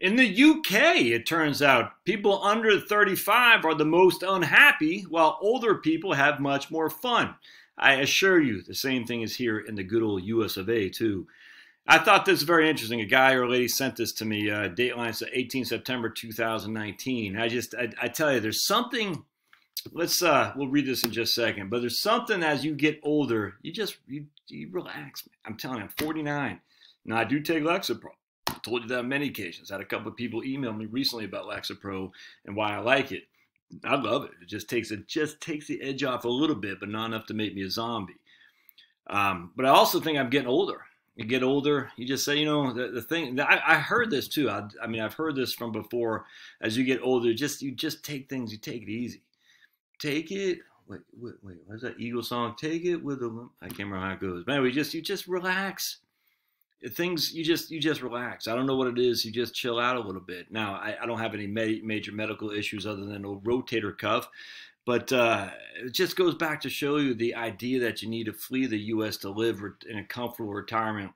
In the UK, it turns out people under 35 are the most unhappy, while older people have much more fun. I assure you, the same thing is here in the good old US of A, too. I thought this was very interesting. A guy or a lady sent this to me. Dateline's 18 September 2019. I tell you, there's something. We'll read this in just a second. But there's something as you get older, you relax. I'm telling you, I'm 49. Now I do take Lexapro. I told you that on many occasions. I had a couple of people email me recently about Lexapro and why I like it. I love it. It just takes the edge off a little bit, but not enough to make me a zombie. But I also think I'm getting older. You get older, you just say, the thing. I heard this too. I've heard this from before. As you get older, you just take things. You take it easy. Take it. Wait. What's that Eagle song? Take it with a. I can't remember how it goes. But anyway, you just relax. Things you just relax. I don't know what it is. You just chill out a little bit. Now I don't have any major medical issues other than a rotator cuff. But it just goes back to show you the idea that you need to flee the U.S. to live in a comfortable retirement,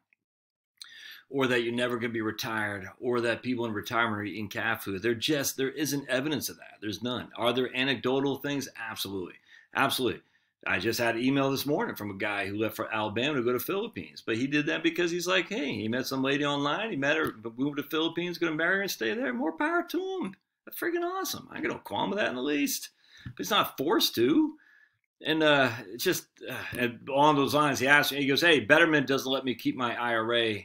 or that you're never going to be retired, or that people in retirement are eating cat food. There isn't evidence of that. There's none. Are there anecdotal things? Absolutely. Absolutely. I just had an email this morning from a guy who left for Alabama to go to Philippines. But he did that because he's like, hey, he met some lady online. He met her, moved to the Philippines, going to marry her and stay there. More power to him. That's freaking awesome. I got no qualm with that in the least. But he's not forced to. And it's just along those lines, he asked me, he goes, hey, Betterment doesn't let me keep my IRA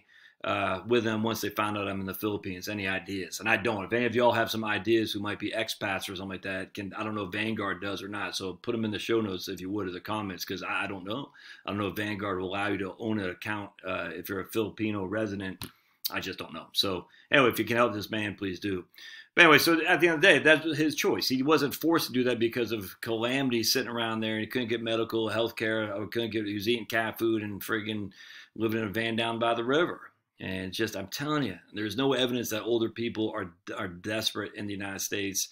with them once they found out I'm in the Philippines. Any ideas? And I don't. If any of y'all have some ideas who might be expats or something like that, I don't know if Vanguard does or not. So put them in the show notes if you would, as the comments, because I don't know. I don't know if Vanguard will allow you to own an account if you're a Filipino resident. I just don't know. So anyway, if you can help this man, please do. But anyway, so at the end of the day, that's his choice. He wasn't forced to do that because of calamity sitting around there. And he couldn't get medical health care, or he was eating cat food and friggin' living in a van down by the river. And just, I'm telling you, there's no evidence that older people are desperate in the United States.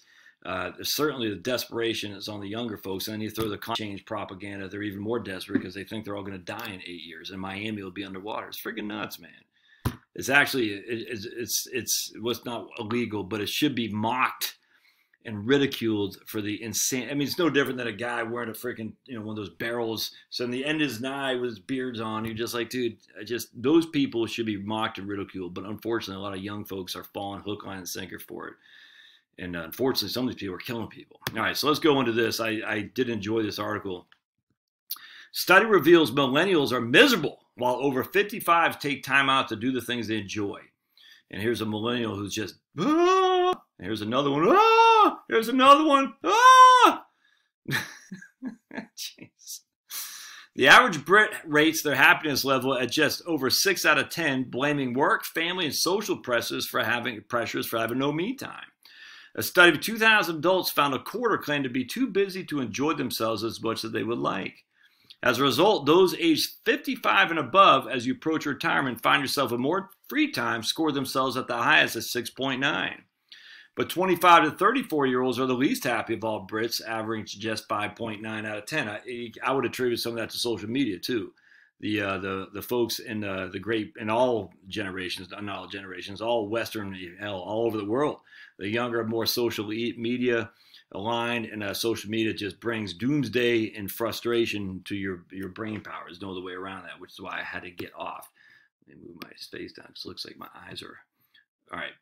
Certainly the desperation is on the younger folks. And then you throw the change propaganda. They're even more desperate because they think they're all going to die in 8 years and Miami will be underwater. It's friggin' nuts, man. It's actually, it was not illegal, but it should be mocked and ridiculed for the insane. I mean, it's no different than a guy wearing a freaking, one of those barrels. So in the end of his eye with his beards on, you're just like, dude, those people should be mocked and ridiculed. But unfortunately, a lot of young folks are falling hook, line, and sinker for it. And unfortunately, some of these people are killing people. All right, so let's go into this. I did enjoy this article. Study reveals millennials are miserable while over 55s take time out to do the things they enjoy. And here's a millennial who's just, ah! And here's another one, ah! Here's another one, ah! Jeez. The average Brit rates their happiness level at just over 6 out of 10, blaming work, family, and social pressures for having no me time. A study of 2,000 adults found a quarter claimed to be too busy to enjoy themselves as much as they would like. As a result, those aged 55 and above, as you approach retirement, find yourself with more free time, score themselves at the highest at 6.9. But 25 to 34-year-olds are the least happy of all Brits, averaging just 5.9 out of 10. I would attribute some of that to social media too. The folks in in all generations, not all generations, all Western, hell, all over the world, the younger, more social media aligned, and social media just brings doomsday and frustration to your brain power. There's no other way around that, which is why I had to get off. Let me move my face down. It looks like my eyes are all right.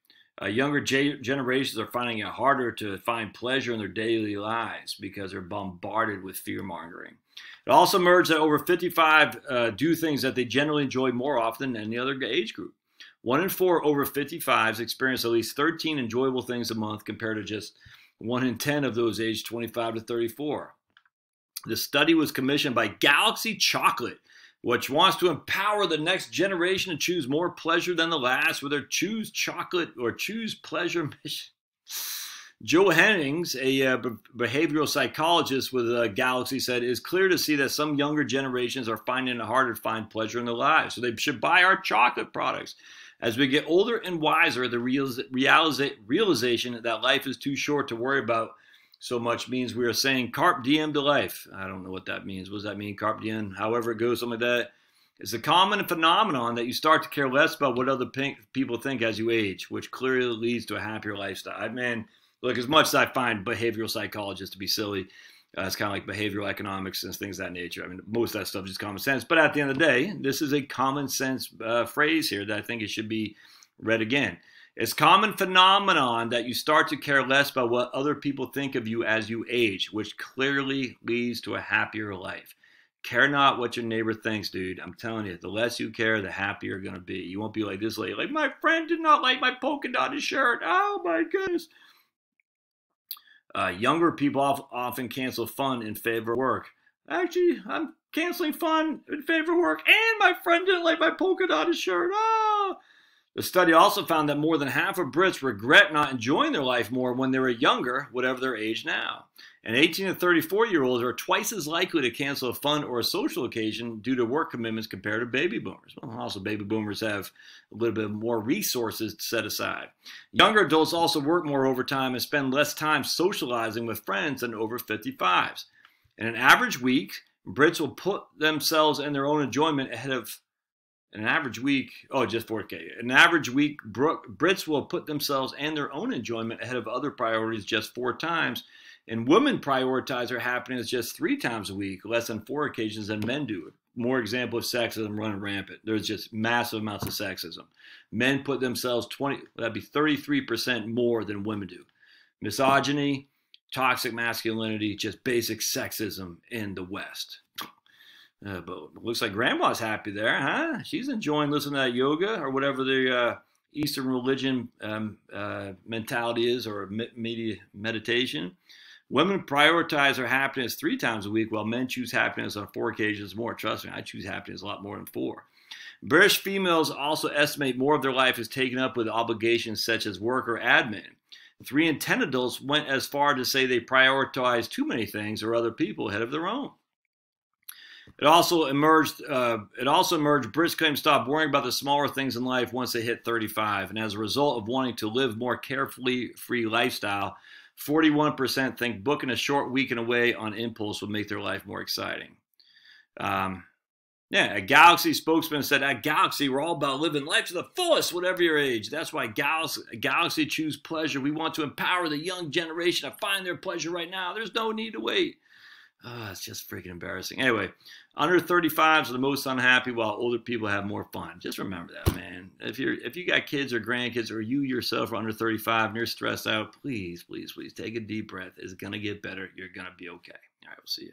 Younger generations are finding it harder to find pleasure in their daily lives because they're bombarded with fear-mongering. It also emerged that over 55 do things that they generally enjoy more often than any other age group. 1 in 4 over 55s experience at least 13 enjoyable things a month compared to just 1 in 10 of those aged 25 to 34. The study was commissioned by Galaxy Chocolate, which wants to empower the next generation to choose more pleasure than the last with their Choose Chocolate or Choose Pleasure mission. Joe Hennings, a behavioral psychologist with Galaxy, said, it is clear to see that some younger generations are finding it harder to find pleasure in their lives, so they should buy our chocolate products. As we get older and wiser, the realization that life is too short to worry about so much means we are saying carpe diem to life. I don't know what that means. What does that mean, carpe diem? However it goes, something like that. It's a common phenomenon that you start to care less about what other people think as you age, which clearly leads to a happier lifestyle. Man, look, as much as I find behavioral psychologists to be silly, it's kind of like behavioral economics and things of that nature. I mean, most of that stuff is just common sense. But at the end of the day, this is a common sense phrase here that I think it should be read again. It's a common phenomenon that you start to care less about what other people think of you as you age, which clearly leads to a happier life. Care not what your neighbor thinks, dude. I'm telling you, the less you care, the happier you're going to be. You won't be like this lady. Like, my friend did not like my polka dotted shirt. Oh, my goodness. Younger people often cancel fun in favor of work. Actually, I'm canceling fun in favor of work, and my friend didn't like my polka dotted shirt. Oh! The study also found that more than half of Brits regret not enjoying their life more when they were younger, whatever their age now. And 18 to 34-year-olds are twice as likely to cancel a fun or a social occasion due to work commitments compared to baby boomers. Well, also, baby boomers have a little bit more resources to set aside. Younger adults also work more overtime and spend less time socializing with friends than over 55s. In an average week, Brits will put themselves and their own enjoyment ahead of an average week, just 4K. An average week, Brits will put themselves and their own enjoyment ahead of other priorities just 4 times. And women prioritize their happiness just 3 times a week, less than 4 occasions than men do. More example of sexism running rampant. There's just massive amounts of sexism. Men put themselves 33% more than women do. Misogyny, toxic masculinity, just basic sexism in the West. But it looks like Grandma's happy there, huh? She's enjoying listening to that yoga or whatever the Eastern religion mentality is, or meditation. Women prioritize their happiness 3 times a week, while men choose happiness on 4 occasions more. Trust me, I choose happiness a lot more than 4. British females also estimate more of their life is taken up with obligations such as work or admin. 3 in 10 adults went as far to say they prioritize too many things or other people ahead of their own. It also emerged Brits couldn't stop worrying about the smaller things in life once they hit 35. And as a result of wanting to live more carefully free lifestyle, 41% think booking a short weekend away on impulse will make their life more exciting. A Galaxy spokesman said, at Galaxy, we're all about living life to the fullest, whatever your age. That's why Galaxy choose pleasure. We want to empower the young generation to find their pleasure right now. There's no need to wait. It's just freaking embarrassing. Anyway, under 35s are the most unhappy, while older people have more fun. Just remember that, man. If you got kids or grandkids, or you yourself are under 35 and you're stressed out, please, please, please take a deep breath. It's going to get better. You're going to be okay. All right, we'll see you.